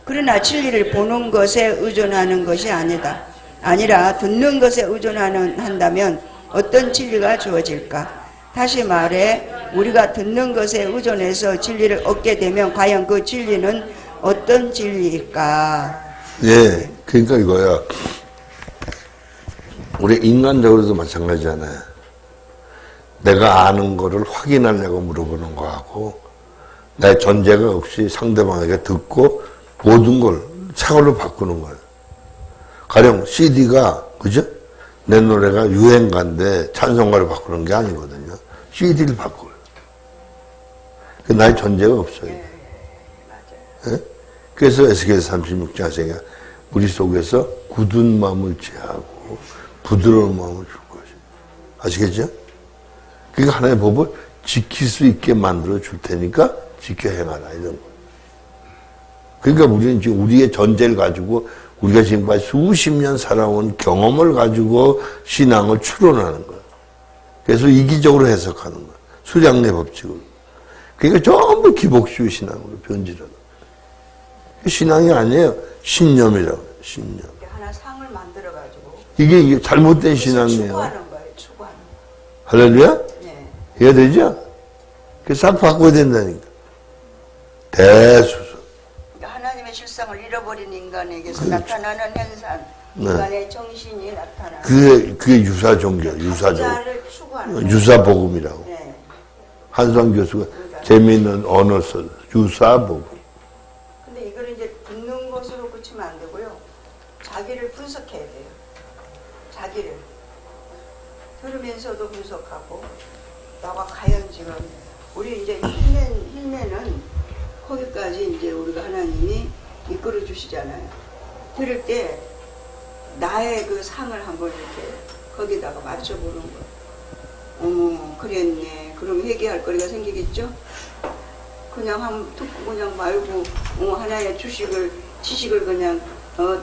그러나 진리를 보는 것에 의존하는 것이 아니라 듣는 것에 의존한다면 어떤 진리가 주어질까? 다시 말해 우리가 듣는 것에 의존해서 진리를 얻게 되면 과연 그 진리는 어떤 진리일까? 예, 그러니까 이거야. 우리 인간적으로도 마찬가지잖아요. 내가 아는 거를 확인하려고 물어보는 거하고 내 전제가 없이 상대방에게 듣고 모든 걸 사고로 바꾸는 거예요. 가령 CD가 그죠? 내 노래가 유행가인데 찬송가를 바꾸는 게 아니거든요. CD를 바꿔요. 그 나의 전제가 없어요. 예? 그래서 에스겔서 36장에 우리 속에서 굳은 마음을 제하고 부드러운 마음을 줄 것이에요. 아시겠죠? 그러니까 하나님의 법을 지킬 수 있게 만들어 줄 테니까 지켜 행하라 이런 거예요. 그러니까 우리는 지금 우리의 전제를 가지고 우리가 지금까지 수십 년 살아온 경험을 가지고 신앙을 추론하는 거예요. 그래서 이기적으로 해석하는 거예요. 수량내 법칙으로. 그러니까 전부 기복주의 신앙으로 변질하는 거예요. 신앙이 아니에요. 신념이라고. 신념. 하나 상을 만들어가지고 이게 잘못된 신앙이에요. 추구하는 거예요. 추구하는 거. 할렐루야? 네. 이해가 되죠? 그래서 싹 바꿔야 된다니까. 대수술. 하나님의 실상을 잃어버린 인간에게서 나타나는 현상, 인간의 정신이 나타나는 그게 유사 종교, 유사적. 자를 추구하는 유사 복음이라고. 네. 한수환 교수가 재미있는 언어 써 유사 복음. 근데 이걸 이제 듣는 것으로 그치면 안 되고요. 자기를 분석해야 돼요. 자기를. 들으면서도 분석하고, 나가 과연 지금, 우리 이제 힐매는 거기까지 이제 우리가 하나님이 이끌어 주시잖아요. 들을 때, 나의 그 상을 한번 이렇게 거기다가 맞춰보는 거예요. 어머, 그랬네. 그럼 회개할 거리가 생기겠죠? 그냥 듣고 그냥 말고, 하나의 지식을 그냥,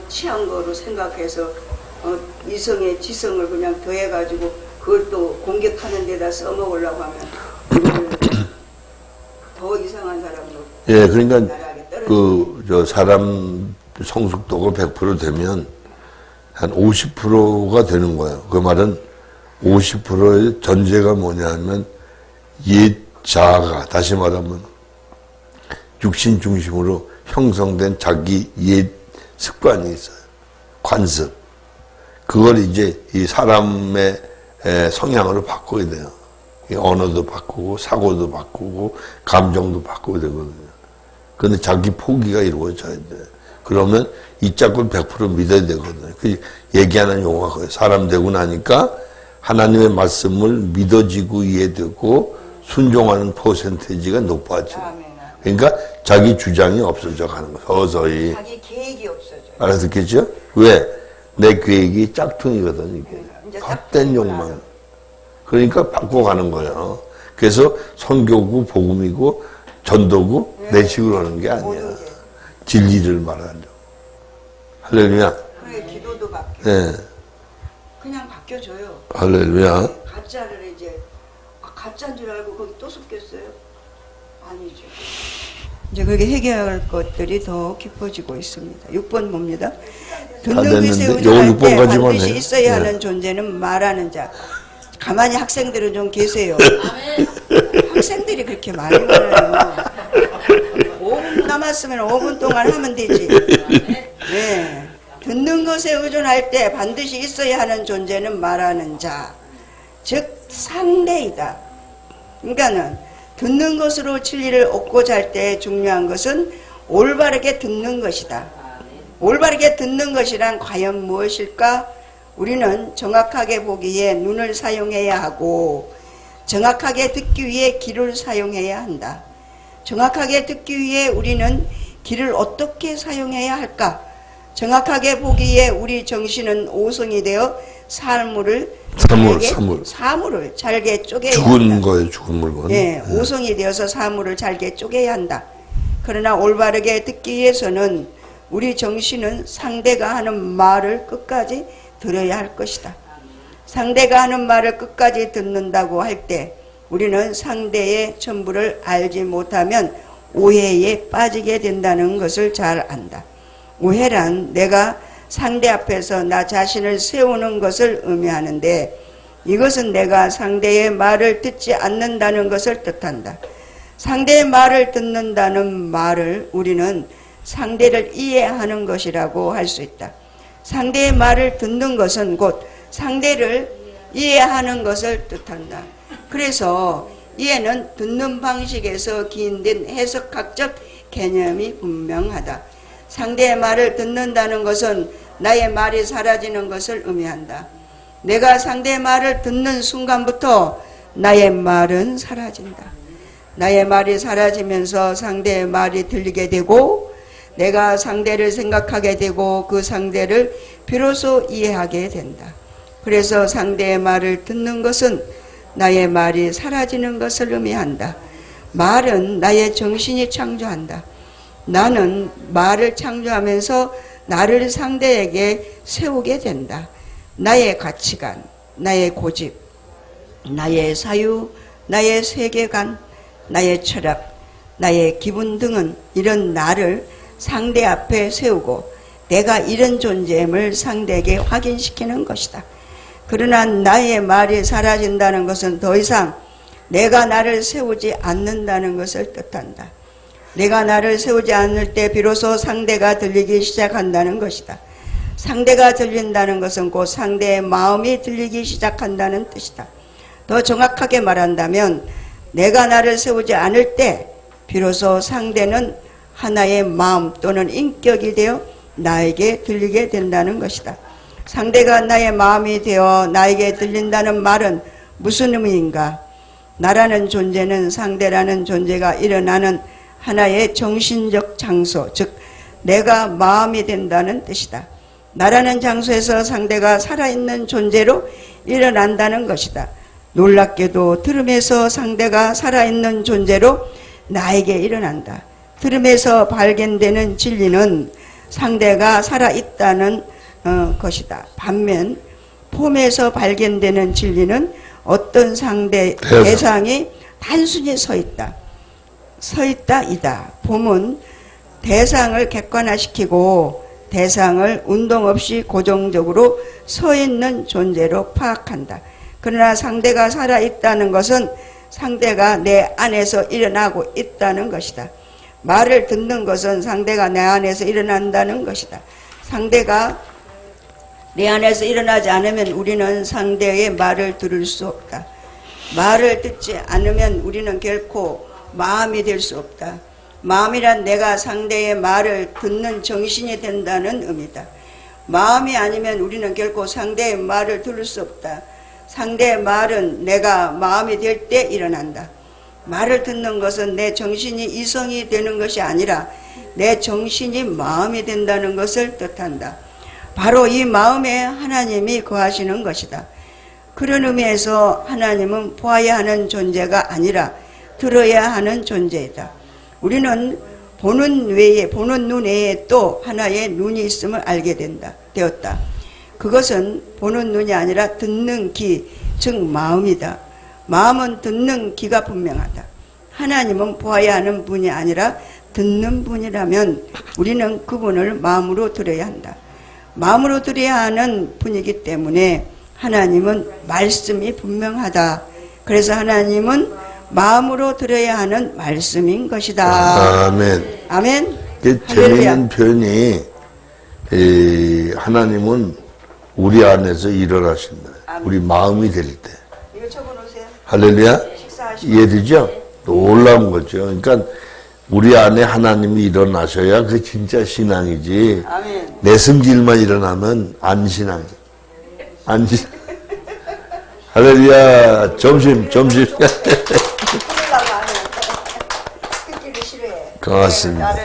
취한 거로 생각해서, 이성의 지성을 그냥 더해가지고, 그걸 또 공격하는 데다 써먹으려고 하면, 더 이상한 사람으로. 예, 그러니까, 사람 성숙도가 100% 되면, 한 50%가 되는 거예요. 그 말은 50%의 전제가 뭐냐면 옛 자아가 다시 말하면 육신 중심으로 형성된 자기 옛 습관이 있어요. 관습. 그걸 이제 이 사람의 성향으로 바꿔야 돼요. 언어도 바꾸고 사고도 바꾸고 감정도 바꿔야 되거든요. 그런데 자기 포기가 이루어져야 돼. 그러면 이 짝을 100% 믿어야 되거든요. 그 얘기하는 용어가 거예요. 사람 되고 나니까 하나님의 말씀을 믿어지고 이해되고 순종하는 퍼센테이지가 높아져요. 그러니까 자기 주장이 없어져 가는 거예요. 서서히. 자기 계획이 없어져요. 알아듣겠죠? 왜? 내 계획이 짝퉁이거든, 이게. 헛된 욕망. 그러니까 바꿔가는 거예요. 그래서 선교구, 복음이고, 전도구, 내 식으로 하는 게 아니야. 진리를 말하려고. 할렐루야. 그래, 기도도 바뀌어. 네. 그냥 바뀌어줘요. 할렐루야. 가짜를 이제, 가짜인 줄 알고 거기 또 섞였어요? 아니죠. 이제 그렇게 해결할 것들이 더 깊어지고 있습니다. 6번 봅니다. 듣는 것에 의존할 때 반드시 있어야 하는 존재는 말하는 자. 가만히 학생들은 좀 계세요. 학생들이 그렇게 말이 많아요. 5분 남았으면 5분 동안 하면 되지. 네. 듣는 것에 의존할 때 반드시 있어야 하는 존재는 말하는 자. 즉 상대이다. 그러니까는 듣는 것으로 진리를 얻고자 할 때 중요한 것은 올바르게 듣는 것이다. 올바르게 듣는 것이란 과연 무엇일까? 우리는 정확하게 보기에 눈을 사용해야 하고 정확하게 듣기 위해 귀를 사용해야 한다. 정확하게 듣기 위해 우리는 귀를 어떻게 사용해야 할까? 정확하게 보기에 우리 정신은 오성이 되어 사물을 잘게 쪼개야 한다. 죽은 거예요, 죽은 물건. 네, 오성이 되어서 사물을 잘게 쪼개야 한다. 그러나 올바르게 듣기 위해서는 우리 정신은 상대가 하는 말을 끝까지 들어야 할 것이다. 상대가 하는 말을 끝까지 듣는다고 할 때 우리는 상대의 전부를 알지 못하면 오해에 빠지게 된다는 것을 잘 안다. 오해란 내가 상대 앞에서 나 자신을 세우는 것을 의미하는데 이것은 내가 상대의 말을 듣지 않는다는 것을 뜻한다. 상대의 말을 듣는다는 말을 우리는 상대를 이해하는 것이라고 할 수 있다. 상대의 말을 듣는 것은 곧 상대를 이해하는 것을 뜻한다. 그래서 이해는 듣는 방식에서 기인된 해석학적 개념이 분명하다. 상대의 말을 듣는다는 것은 나의 말이 사라지는 것을 의미한다. 내가 상대의 말을 듣는 순간부터 나의 말은 사라진다. 나의 말이 사라지면서 상대의 말이 들리게 되고 내가 상대를 생각하게 되고 그 상대를 비로소 이해하게 된다. 그래서 상대의 말을 듣는 것은 나의 말이 사라지는 것을 의미한다. 말은 나의 정신이 창조한다. 나는 말을 창조하면서 나를 상대에게 세우게 된다. 나의 가치관, 나의 고집, 나의 사유, 나의 세계관, 나의 철학, 나의 기분 등은 이런 나를 상대 앞에 세우고 내가 이런 존재임을 상대에게 확인시키는 것이다. 그러나 나의 말이 사라진다는 것은 더 이상 내가 나를 세우지 않는다는 것을 뜻한다. 내가 나를 세우지 않을 때 비로소 상대가 들리기 시작한다는 것이다. 상대가 들린다는 것은 곧 상대의 마음이 들리기 시작한다는 뜻이다. 더 정확하게 말한다면 내가 나를 세우지 않을 때 비로소 상대는 하나의 마음 또는 인격이 되어 나에게 들리게 된다는 것이다. 상대가 나의 마음이 되어 나에게 들린다는 말은 무슨 의미인가? 나라는 존재는 상대라는 존재가 일어나는 하나의 정신적 장소, 즉 내가 마음이 된다는 뜻이다. 나라는 장소에서 상대가 살아있는 존재로 일어난다는 것이다. 놀랍게도 들음에서 상대가 살아있는 존재로 나에게 일어난다. 들음에서 발견되는 진리는 상대가 살아있다는 것이다. 반면 폼에서 발견되는 진리는 어떤 상대 대상이 단순히 서 있다. 서 있다 이다. 폼은 대상을 객관화시키고 대상을 운동 없이 고정적으로 서 있는 존재로 파악한다. 그러나 상대가 살아있다는 것은 상대가 내 안에서 일어나고 있다는 것이다. 말을 듣는 것은 상대가 내 안에서 일어난다는 것이다. 상대가 내 안에서 일어나지 않으면 우리는 상대의 말을 들을 수 없다. 말을 듣지 않으면 우리는 결코 마음이 될 수 없다. 마음이란 내가 상대의 말을 듣는 정신이 된다는 의미다. 마음이 아니면 우리는 결코 상대의 말을 들을 수 없다. 상대의 말은 내가 마음이 될 때 일어난다. 말을 듣는 것은 내 정신이 이성이 되는 것이 아니라 내 정신이 마음이 된다는 것을 뜻한다. 바로 이 마음에 하나님이 거하시는 것이다. 그런 의미에서 하나님은 보아야 하는 존재가 아니라 들어야 하는 존재이다. 우리는 보는 눈 외에 또 하나의 눈이 있음을 알게 되었다. 그것은 보는 눈이 아니라 듣는 귀, 즉 마음이다. 마음은 듣는 귀가 분명하다. 하나님은 보아야 하는 분이 아니라 듣는 분이라면 우리는 그분을 마음으로 들어야 한다. 마음으로 들어야 하는 분이기 때문에 하나님은 말씀이 분명하다. 그래서 하나님은 마음으로 들어야 하는 말씀인 것이다. 아멘. 아멘. 재미있는 표현이 하나님은 우리 안에서 일어나신다. 아멘. 우리 마음이 될 때. 이거 적어놓으세요. 할렐루야? 식사하시고. 이해되죠? 놀라운 거죠. 그러니까 우리 안에 하나님이 일어나셔야 그 진짜 신앙이지. 아멘. 내 성질만 일어나면 안 신앙이야. 안 신. 할렐루야. 점심. 끊으려고 하면 끊기기 싫어해. 고맙습니다. 네,